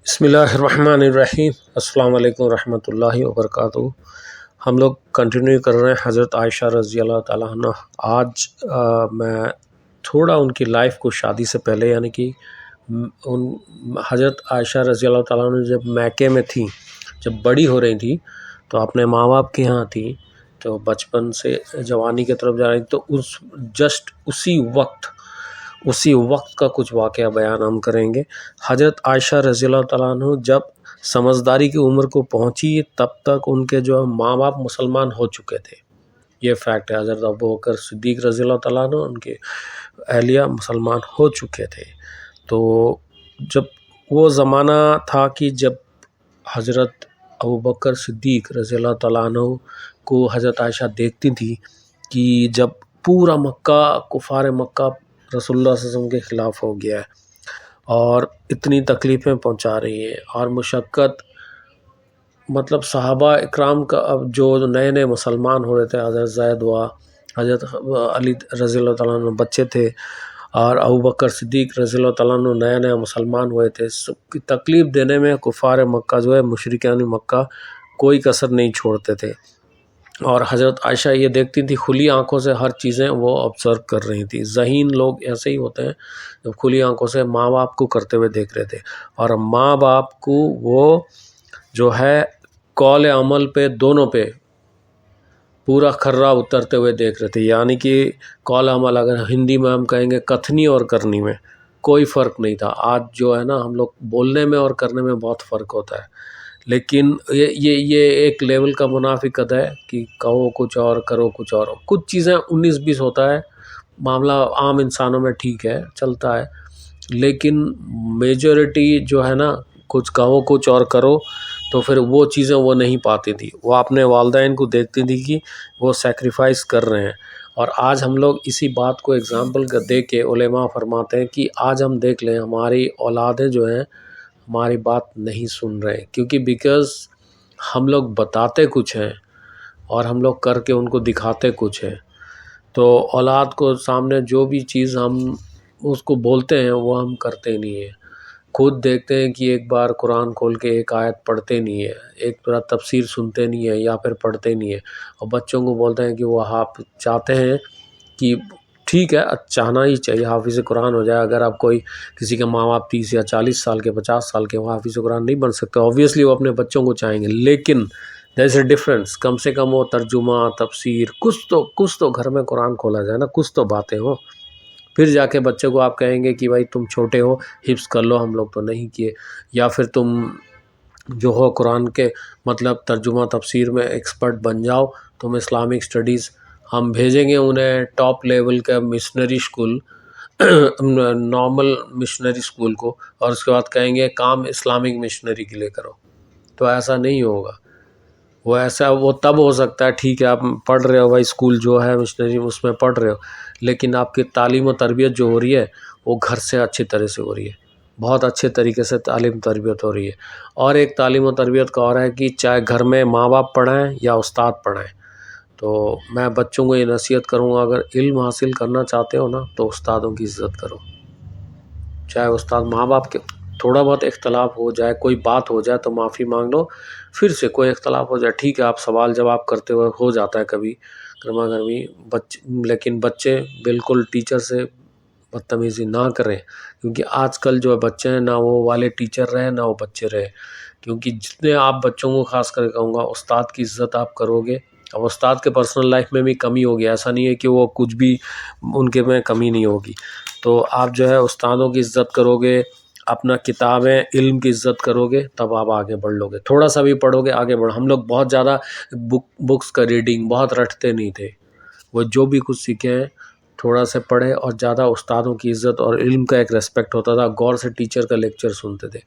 بسم اللہ الرحمن الرحیم۔ السلام علیکم ورحمۃ اللہ وبرکاتہ۔ ہم لوگ کنٹینیو کر رہے ہیں حضرت عائشہ رضی اللہ تعالیٰ عنہ۔ آج میں تھوڑا ان کی لائف کو شادی سے پہلے یعنی کہ حضرت عائشہ رضی اللہ تعالیٰ عنہ جب میکے میں تھیں، جب بڑی ہو رہی تھی تو اپنے ماں باپ کے ہاں تھیں، تو بچپن سے جوانی کی طرف جا رہی تھی، تو اسی وقت کا کچھ واقعہ بیان ہم کریں گے۔ حضرت عائشہ رضی اللہ تعالیٰ عنہ جب سمجھداری کی عمر کو پہنچی تب تک ان کے جو ماں باپ مسلمان ہو چکے تھے، یہ فیکٹ ہے۔ حضرت ابوبکر صدیق رضی اللہ تعالیٰ عنہ ان کے اہلیہ مسلمان ہو چکے تھے۔ تو جب وہ زمانہ تھا کہ جب حضرت ابوبکر صدیق رضی اللہ تعالیٰ عنہ کو حضرت عائشہ دیکھتی تھی کہ جب پورا مکہ، کفار مکہ رسول اللہ صلی اللہ علیہ وسلم کے خلاف ہو گیا ہے اور اتنی تکلیفیں پہنچا رہی ہیں اور مشقت، مطلب صحابہ اکرام کا اب جو نئے نئے مسلمان ہو رہے تھے، حضرت زید و حضرت علی رضی اللہ تعالیٰ عنہ بچے تھے اور ابوبکر صدیق رضی اللہ تعالیٰ عنہ نئے نئے مسلمان ہوئے تھے، سب کی تکلیف دینے میں کفار مکہ جو ہے مشرکان مکہ کوئی کسر نہیں چھوڑتے تھے۔ اور حضرت عائشہ یہ دیکھتی تھی، کھلی آنکھوں سے ہر چیزیں وہ آبزرو کر رہی تھی۔ ذہین لوگ ایسے ہی ہوتے ہیں جب کھلی آنکھوں سے ماں باپ کو کرتے ہوئے دیکھ رہے تھے، اور ماں باپ کو وہ جو ہے قول عمل پہ دونوں پہ پورا کھرا اترتے ہوئے دیکھ رہے تھے، یعنی کہ قول عمل اگر ہندی میں ہم کہیں گے کتھنی اور کرنی میں کوئی فرق نہیں تھا۔ آج جو ہے نا ہم لوگ بولنے میں اور کرنے میں بہت فرق ہوتا ہے، لیکن یہ ایک لیول کا منافقت ہے کہ کہو کچھ اور کرو کچھ اور۔ کچھ چیزیں 19-20 ہوتا ہے، معاملہ عام انسانوں میں ٹھیک ہے، چلتا ہے، لیکن میجورٹی جو ہے نا کچھ کہو کچھ اور کرو تو پھر وہ چیزیں وہ نہیں پاتی تھی۔ وہ اپنے والدین کو دیکھتی تھی کہ وہ سیکریفائس کر رہے ہیں، اور آج ہم لوگ اسی بات کو اگزامپل دے کے علماء فرماتے ہیں کہ آج ہم دیکھ لیں ہماری اولادیں جو ہیں ہماری بات نہیں سن رہے، کیونکہ بیکاز ہم لوگ بتاتے کچھ ہیں اور ہم لوگ کر کے ان کو دکھاتے کچھ ہیں۔ تو اولاد کو سامنے جو بھی چیز ہم اس کو بولتے ہیں وہ ہم کرتے نہیں ہیں۔ خود دیکھتے ہیں کہ ایک بار قرآن کھول کے ایک آیت پڑھتے نہیں ہیں، ایک بار تفسیر سنتے نہیں ہیں یا پھر پڑھتے نہیں ہیں، اور بچوں کو بولتے ہیں کہ وہ آپ چاہتے ہیں کہ ٹھیک ہے، چاہنا ہی چاہیے حافظ قرآن ہو جائے۔ اگر آپ کوئی کسی کے ماں باپ 30 یا 40 سال کے 50 سال کے وہ حافظ قرآن نہیں بن سکتے، اوبویسلی وہ اپنے بچوں کو چاہیں گے، لیکن دیر از اے ڈفرینس، کم سے کم وہ ترجمہ تفسیر کچھ تو گھر میں قرآن کھولا جائے نا، کچھ تو باتیں ہوں، پھر جا کے بچے کو آپ کہیں گے کہ بھائی تم چھوٹے ہو حفظ کر لو، ہم لوگ تو نہیں کیے، یا پھر تم جو ہو قرآن کے مطلب ترجمہ تفسیر میں ایکسپرٹ بن جاؤ، تم اسلامک اسٹڈیز۔ ہم بھیجیں گے انہیں ٹاپ لیول کا missionary school, normal missionary school کو، اور اس کے بعد کہیں گے کام اسلامک مشنری کے لیے کرو، تو ایسا نہیں ہوگا۔ وہ تب ہو سکتا ہے، ٹھیک ہے آپ پڑھ رہے ہو بھائی، اسکول جو ہے مشنری اس میں پڑھ رہے ہو، لیکن آپ کی تعلیم و تربیت جو ہو رہی ہے وہ گھر سے اچھی طرح سے ہو رہی ہے، بہت اچھے طریقے سے تعلیم تربیت ہو رہی ہے۔ اور ایک تعلیم و تربیت کا اور ہے کہ چاہے گھر میں ماں باپ پڑھائیں یا استاد پڑھائیں، تو میں بچوں کو یہ نصیحت کروں گا، اگر علم حاصل کرنا چاہتے ہو نا تو استادوں کی عزت کرو، چاہے استاد ماں باپ کے تھوڑا بہت اختلاف ہو جائے، کوئی بات ہو جائے تو معافی مانگ لو، پھر سے کوئی اختلاف ہو جائے ٹھیک ہے، آپ سوال جواب کرتے ہوئے ہو جاتا ہے کبھی گرما گرمی، لیکن بچے بالکل ٹیچر سے بدتمیزی نہ کریں، کیونکہ آج کل جو بچے ہیں نہ وہ والے ٹیچر رہے نہ وہ بچے رہے، کیونکہ جتنے آپ بچوں کو خاص کر کہوں گا استاد کی عزت آپ کرو گے، اب استاد کے پرسنل لائف میں بھی کمی ہوگی، ایسا نہیں ہے کہ وہ کچھ بھی ان کے میں کمی نہیں ہوگی، تو آپ جو ہے استادوں کی عزت کرو گے، اپنا کتابیں علم کی عزت کرو گے، تب آپ آگے بڑھ لو گے، تھوڑا سا بھی پڑھو گے آگے بڑھو۔ ہم لوگ بہت زیادہ بکس کا ریڈنگ بہت رٹتے نہیں تھے، وہ جو بھی کچھ سیکھے ہیں تھوڑا سے پڑھے، اور زیادہ استادوں کی عزت اور علم کا ایک ریسپیکٹ ہوتا تھا، غور سے ٹیچر کا لیکچر سنتے تھے۔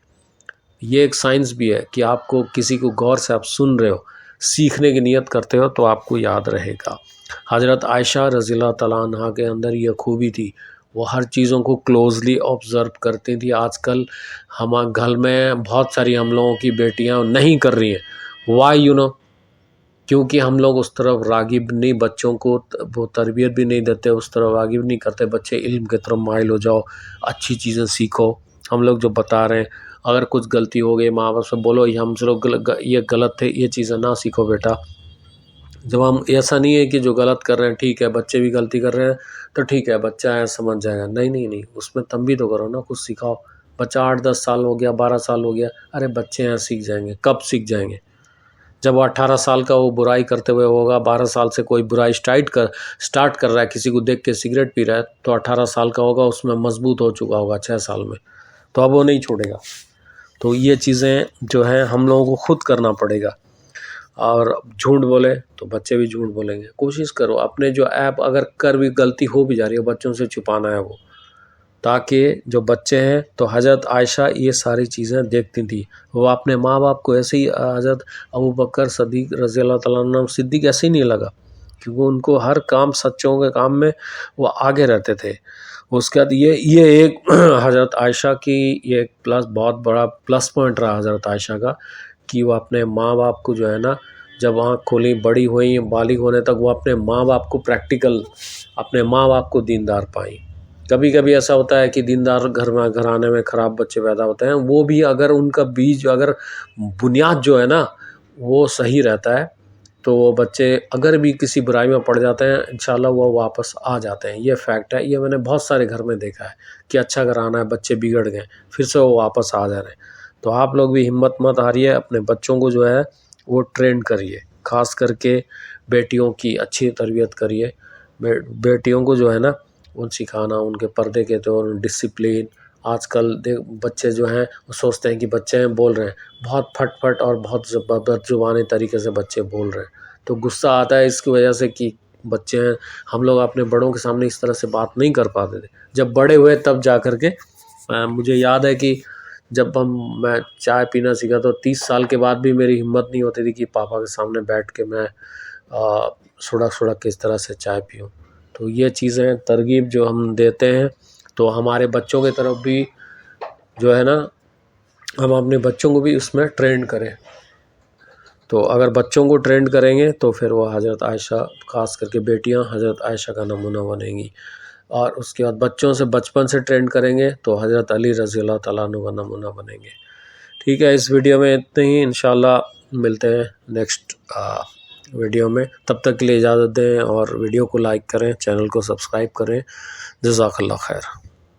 یہ ایک سائنس بھی ہے کہ آپ کو کسی کو غور سے آپ سن رہے ہو، سیکھنے کی نیت کرتے ہو تو آپ کو یاد رہے گا۔ حضرت عائشہ رضی اللہ تعالیٰ عنہ کے اندر یہ خوبی تھی، وہ ہر چیزوں کو کلوزلی آبزرو کرتی تھی۔ آج کل ہمارے گھر میں بہت ساری ہم لوگوں کی بیٹیاں نہیں کر رہی ہیں، وائی کیونکہ ہم لوگ اس طرف راغب نہیں، بچوں کو وہ تربیت بھی نہیں دیتے، اس طرف راغب نہیں کرتے، بچے علم کی طرف مائل ہو جاؤ، اچھی چیزیں سیکھو، ہم لوگ جو بتا رہے ہیں، اگر کچھ غلطی ہو گئی ماں باپ سے بولو یہ ہم سے لوگ یہ غلط تھے، یہ چیزیں نہ سیکھو بیٹا. جب ہم ایسا نہیں ہے کہ جو غلط کر رہے ہیں ٹھیک ہے، بچے بھی غلطی کر رہے ہیں تو ٹھیک ہے بچہ ہے سمجھ جائے گا، نہیں، اس میں تنبیہ تو کرو نا، کچھ سکھاؤ. بچہ 8-10 سال ہو گیا، 12 سال ہو گیا، ارے بچے ہیں سیکھ جائیں گے. کب سیکھ جائیں گے؟ جب 18 سال کا وہ برائی کرتے ہوئے ہوگا. 12 سال سے کوئی برائی سٹارٹ کر رہا ہے، کسی کو دیکھ کے سگریٹ پی رہا ہے تو 18 سال کا ہوگا، اس میں مضبوط ہو چکا ہوگا 6 سال میں، تو اب وہ نہیں چھوڑے گا. تو یہ چیزیں جو ہیں ہم لوگوں کو خود کرنا پڑے گا. اور جھوٹ بولے تو بچے بھی جھوٹ بولیں گے. کوشش کرو اپنے جو ایپ اگر کر بھی غلطی ہو بھی جا رہی ہے بچوں سے چھپانا ہے وہ، تاکہ جو بچے ہیں تو حضرت عائشہ یہ ساری چیزیں دیکھتی تھی. وہ اپنے ماں باپ کو ایسے ہی حضرت ابوبکر صدیق رضی اللہ تعالیٰ عنہ صدیق ایسے ہی نہیں لگا، کیونکہ ان کو ہر کام سچوں کے کام میں وہ آگے رہتے تھے. اس کے بعد یہ ایک حضرت عائشہ کی یہ ایک بہت بڑا پلس پوائنٹ رہا حضرت عائشہ کا، کہ وہ اپنے ماں باپ کو جو ہے نا جب آنکھ کھولی بڑی ہوئیں بالغ ہونے تک وہ اپنے ماں باپ کو پریکٹیکل اپنے ماں باپ کو دیندار پائیں. کبھی کبھی ایسا ہوتا ہے کہ دیندار گھرانے میں خراب بچے پیدا ہوتے ہیں، وہ بھی اگر ان کا بیج اگر بنیاد جو ہے نا وہ صحیح رہتا ہے تو وہ بچے اگر بھی کسی برائی میں پڑ جاتے ہیں انشاءاللہ وہ واپس آ جاتے ہیں. یہ فیکٹ ہے، یہ میں نے بہت سارے گھر میں دیکھا ہے کہ اچھا گھرانہ ہے، بچے بگڑ گئے پھر سے وہ واپس آ جا رہے ہیں. تو آپ لوگ بھی ہمت مت ہاریے، اپنے بچوں کو جو ہے وہ ٹرین کریے، خاص کر کے بیٹیوں کی اچھی تربیت کریے. بیٹیوں کو جو ہے نا ان سکھانا، ان کے پردے کے طور ڈسپلین. آج کل بچے جو ہیں وہ سوچتے ہیں کہ بچے ہیں بول رہے ہیں، بہت پھٹ اور بہت بدزبانی طریقے سے بچے بول رہے ہیں، تو غصہ آتا ہے اس کی وجہ سے کہ بچے ہیں. ہم لوگ اپنے بڑوں کے سامنے اس طرح سے بات نہیں کر پاتے تھے، جب بڑے ہوئے تب جا کر کے مجھے یاد ہے کہ جب میں چائے پینا سیکھا تو 30 سال کے بعد بھی میری ہمت نہیں ہوتی تھی کہ پاپا کے سامنے بیٹھ کے میں سڑک کس طرح سے چائے پیوں. تو یہ چیزیں ترغیب جو ہم دیتے ہیں تو ہمارے بچوں کی طرف بھی جو ہے نا ہم اپنے بچوں کو بھی اس میں ٹرینڈ کریں. تو اگر بچوں کو ٹرینڈ کریں گے تو پھر وہ حضرت عائشہ خاص کر کے بیٹیاں حضرت عائشہ کا نمونہ بنیں گی. اور اس کے بعد بچوں سے بچپن سے ٹرینڈ کریں گے تو حضرت علی رضی اللہ تعالیٰ عنہ کا نمونہ بنیں گے. ٹھیک ہے، اس ویڈیو میں اتنے ہی، انشاءاللہ ملتے ہیں نیکسٹ ویڈیو میں. تب تک کے لیے اجازت دیں اور ویڈیو کو لائک کریں، چینل کو سبسکرائب کریں. جزاک اللہ خیر.